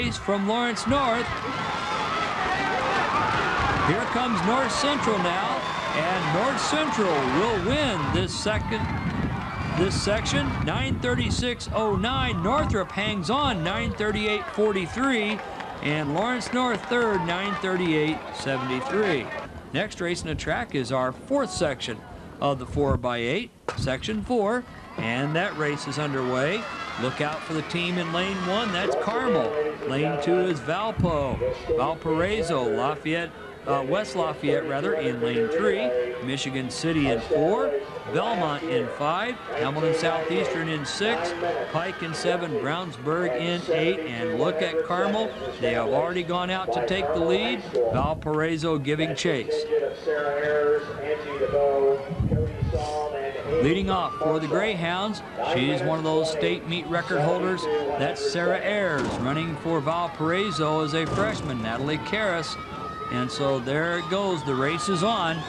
from Lawrence North. Here comes North Central now, and North Central will win this section. 9:36.09. Northrop hangs on, 9:38.43, and Lawrence North third, 9:38.73. Next race in the track is our fourth section of the 4x8, section 4, and that race is underway. Look out for the team in lane 1. That's Carmel. Lane 2 is Valparaiso, West Lafayette in lane 3. Michigan City in 4. Belmont in 5. Hamilton Southeastern in 6. Pike in 7. Brownsburg in 8. And look at Carmel. They have already gone out to take the lead. Valparaiso giving chase. Leading off for the Greyhounds, she's one of those state meet record holders. That's Sarah Ayers. Running for Valparaiso as a freshman, Natalie Karras. And so there it goes. The race is on.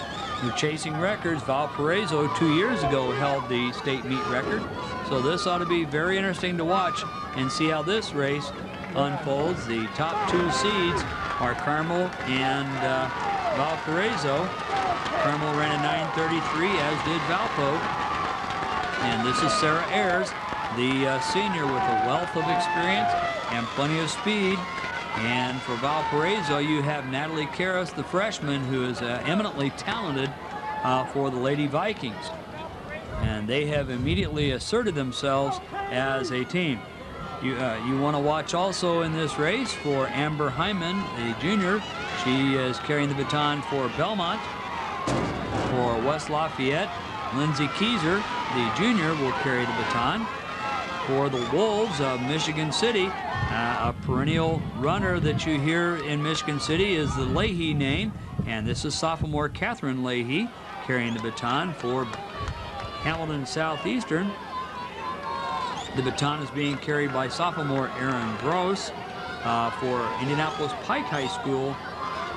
They're chasing records. Valparaiso 2 years ago held the state meet record. So this ought to be very interesting to watch and see how this race unfolds. The top 2 seeds are Carmel and Valparaiso. Carmel ran a 9:33, as did Valpo. And this is Sarah Ayers, the senior with a wealth of experience and plenty of speed. And for Valparaiso, you have Natalie Karras, the freshman, who is eminently talented for the Lady Vikings. And they have immediately asserted themselves as a team. You want to watch also in this race for Amber Hyman, a junior. She is carrying the baton for Belmont. For West Lafayette, Lindsay Keyser, the junior, will carry the baton. For the Wolves of Michigan City, a perennial runner that you hear in Michigan City is the Leahy name, and this is sophomore Catherine Leahy carrying the baton. For Hamilton Southeastern, the baton is being carried by sophomore Erin Gross. For Indianapolis Pike High School,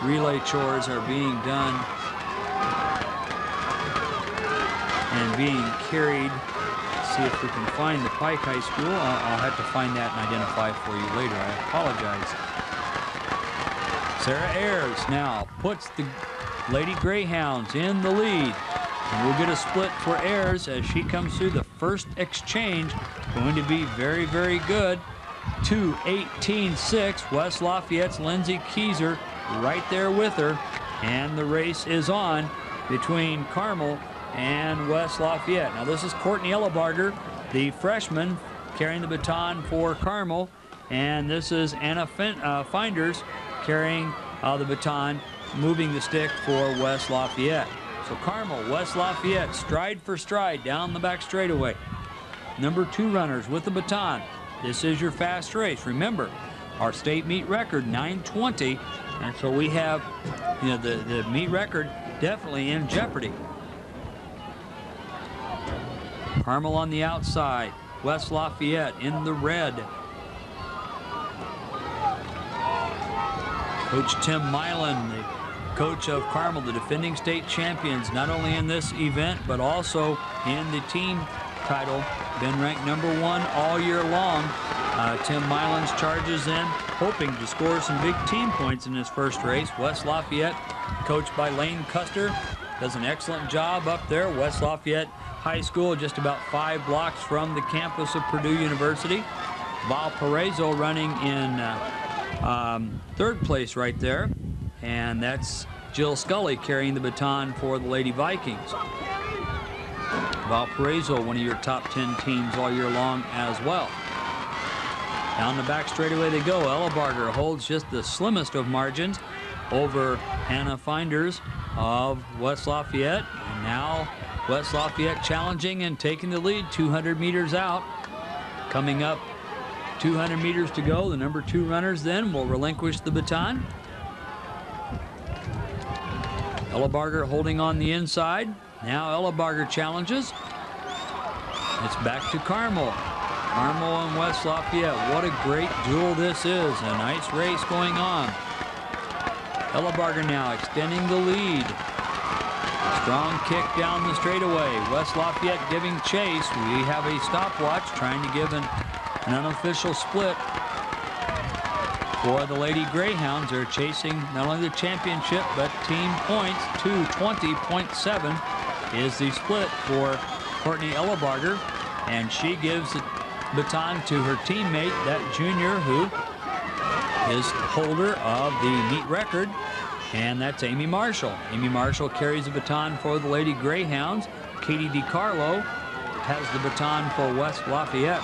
relay chores are being done and being carried. See if we can find the Pike High School. I'll have to find that and identify for you later. I apologize. Sarah Ayers now puts the Lady Greyhounds in the lead. And we'll get a split for Ayers as she comes through the first exchange. Going to be very, very good. 2:18.6. West Lafayette's Lindsay Keyser right there with her. And the race is on between Carmel and West Lafayette. Now this is Courtney Ellebarger, the freshman, carrying the baton for Carmel, and this is Anna Finders carrying the baton, moving the stick for West Lafayette. So Carmel, West Lafayette, stride for stride down the back straightaway. Number 2 runners with the baton. This is your fast race. Remember, our state meet record 9:20, and so we have, the meet record definitely in jeopardy. Carmel on the outside, West Lafayette in the red. Coach Tim Milan, the coach of Carmel, the defending state champions, not only in this event, but also in the team title. Been ranked number 1 all year long. Tim Milan's charges in, hoping to score some big team points in his first race. West Lafayette, coached by Lane Custer, does an excellent job up there. West Lafayette High School, just about 5 blocks from the campus of Purdue University. Valparaiso running in 3rd place right there, and that's Jill Scully carrying the baton for the Lady Vikings. Valparaiso, one of your top 10 teams all year long as well. Down the back straightaway they go. Ellebarger holds just the slimmest of margins over Anna Finders of West Lafayette, and now West Lafayette challenging and taking the lead 200 meters out. Coming up 200 meters to go. The number 2 runners then will relinquish the baton. Ellebarger holding on the inside. Now Ellebarger challenges. It's back to Carmel. Carmel and West Lafayette. What a great duel this is. A nice race going on. Ellebarger now extending the lead. Strong kick down the straightaway. West Lafayette giving chase. We have a stopwatch trying to give an unofficial split. for the Lady Greyhounds. They're chasing not only the championship, but team points. 220.7 is the split for Courtney Ellebarger, and she gives the baton to her teammate, that junior who is holder of the meet record, and that's Amy Marshall. Amy Marshall carries the baton for the Lady Greyhounds. Katie DiCarlo has the baton for West Lafayette.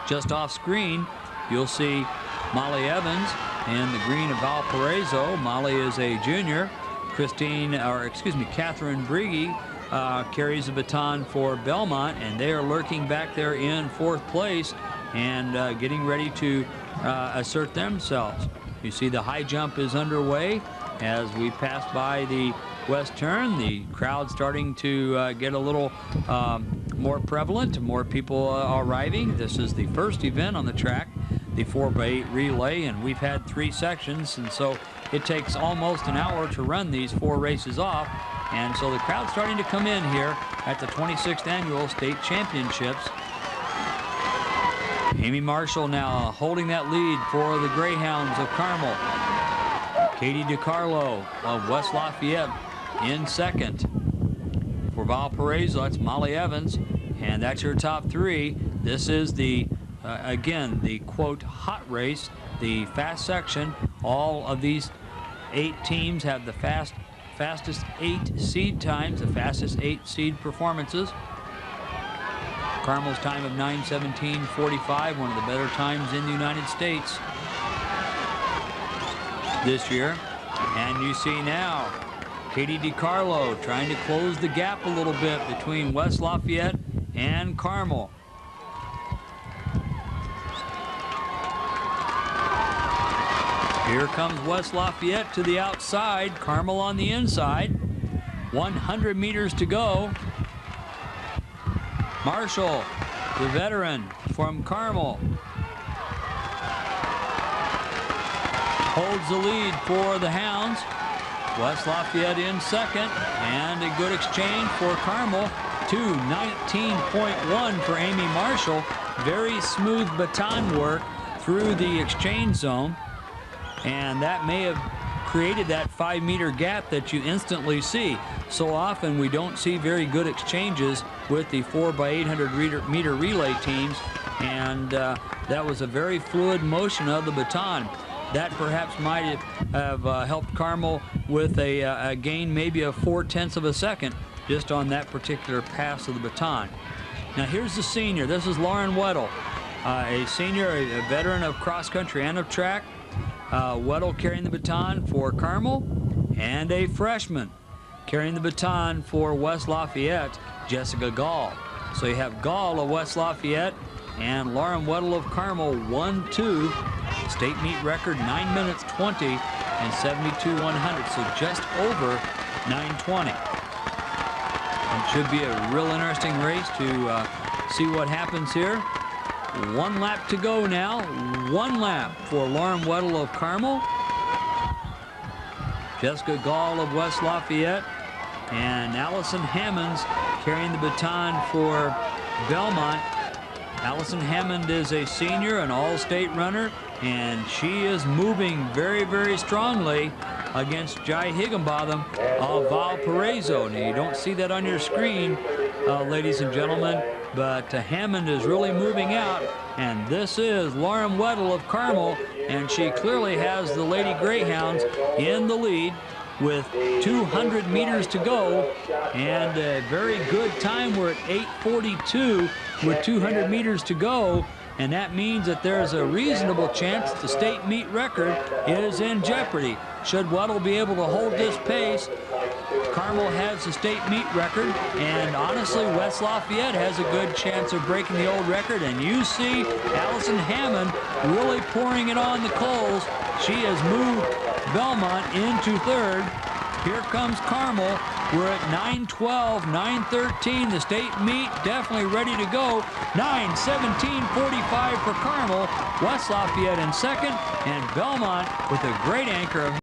Just off screen, you'll see Molly Evans in the green of Valparaiso. Molly is a junior. Catherine Brigi carries the baton for Belmont, and they are lurking back there in 4th place and getting ready to assert themselves. You see the high jump is underway as we pass by the west turn. The crowd starting to get a little more prevalent, more people arriving. This is the first event on the track, the 4x8 relay, and we've had 3 sections, and so it takes almost an hour to run these 4 races off. And so the crowd's starting to come in here at the 26th Annual State Championships. Amy Marshall now holding that lead for the Greyhounds of Carmel. Katie DiCarlo of West Lafayette in 2nd. For Valparaiso, that's Molly Evans, and that's your top 3. This is the, again, the quote hot race, the fast section. All of these 8 teams have the fastest 8 seed times, the fastest 8 seed performances. Carmel's time of 9:17:45, one of the better times in the United States this year. And you see now Katie DiCarlo trying to close the gap a little bit between West Lafayette and Carmel. Here comes West Lafayette to the outside, Carmel on the inside. 100 meters to go. Marshall, the veteran from Carmel, holds the lead for the Hounds. West Lafayette in 2nd, and a good exchange for Carmel. 2:19.1 for Amy Marshall. Very smooth baton work through the exchange zone, and that may have created that 5-meter gap that you instantly see. So often we don't see very good exchanges with the 4x800 meter relay teams, and that was a very fluid motion of the baton. That perhaps might have helped Carmel with a gain maybe of 4/10 of a second just on that particular pass of the baton. Now here's the senior. This is Lauren Weddle, a senior, a veteran of cross country and of track. Weddle carrying the baton for Carmel, and a freshman carrying the baton for West Lafayette, Jessica Gall. So you have Gall of West Lafayette and Lauren Weddle of Carmel, 1-2. State meet record 9 minutes 20 and 72/100, so just over 9:20. It should be a real interesting race to see what happens here. 1 lap to go now. 1 lap for Lauren Weddle of Carmel, Jessica Gall of West Lafayette, and Allison Hammonds carrying the baton for Belmont. Allison Hammond is a senior, an all-state runner, and she is moving very, very strongly against Jai Higginbotham of Valparaiso. Now, you don't see that on your screen, ladies and gentlemen, but Hammond is really moving out, and this is Lauren Weddle of Carmel, and she clearly has the Lady Greyhounds in the lead with 200 meters to go, and a very good time. We're at 8:42 with 200 meters to go, and that means that there's a reasonable chance the state meet record is in jeopardy. Should Weddle be able to hold this pace, Carmel has the state meet record, and honestly, West Lafayette has a good chance of breaking the old record. And you see Allison Hammond really pouring it on the coals. She has moved Belmont into 3rd. Here comes Carmel. We're at 9:12, 9:13. The state meet definitely ready to go. 9:17:45 for Carmel. West Lafayette in 2nd, and Belmont with a great anchor of